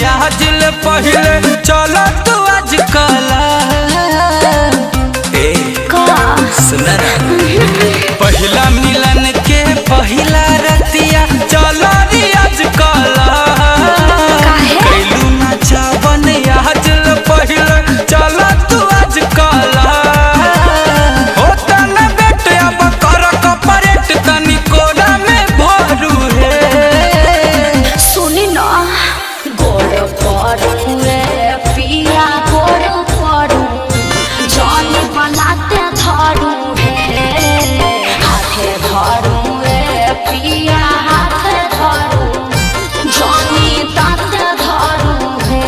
आज ले पहले चलो तू आज कला सुना पहला मिलन के पहला रतिया चलो आज कला कैलू ना चावन आज ले पहले चलो तू आज कला होता न बेटे अब कर कपरेट तनी कोना में भरू है सुनी ना गोड़ पड़ू रे पिया गोड़ पड़ू जान बनाते धरू है हाथे धरू रे पिया हाथे धरू जानी ताते धरू है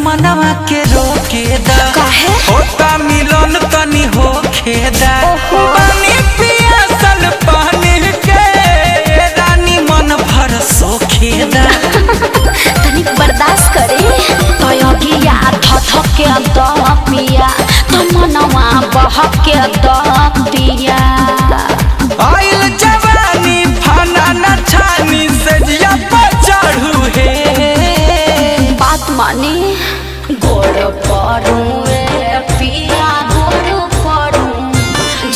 मनवा के रोके दा होता मिलन तनी हो खेदा पानी पिया सल पानी के रानी मन भर सोखेदा तनी बर्दाश्त करे तो योगिया धक के द पिया तो मनवा बह के द पिया आइल जवानी फाना न छानी से जिया पर चढ़ू है बात मानी गोड़ पड़ू रे पिया गोड़ पड़ू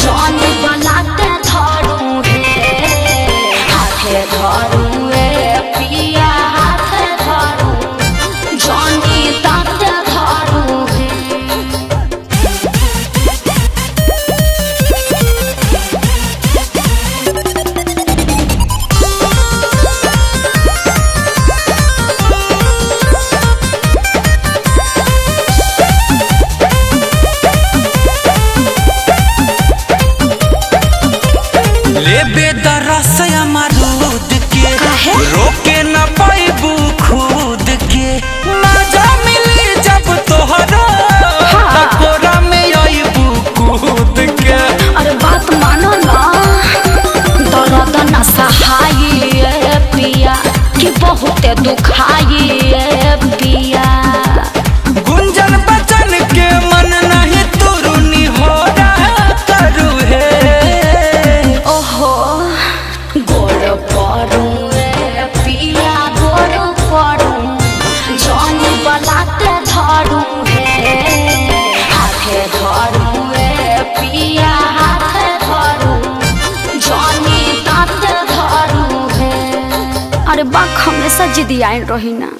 जान बनाते धरू है हाथे धरू रे पिया हाथे धरू जानी ताते धरू है लेबे दरस अमरूद के रोके न पाइबू खुद के मजा मिली जब तोहरा कोरा में आइबू कूद के अरे बात मानो ना दर्द न सहाई पिया कि बहुत दुखाई पिया गुंजन बचन के मन नहीं तुरुनी हो रहा करू है ओहो गोड़ पड़ू रे पिया गोड़ पड़ू जान बनाते धरू है हाथे धरू रे पिया हाथे धरू जानी ताते धरू है अरे बाक हमेशा जिदियान रही ना।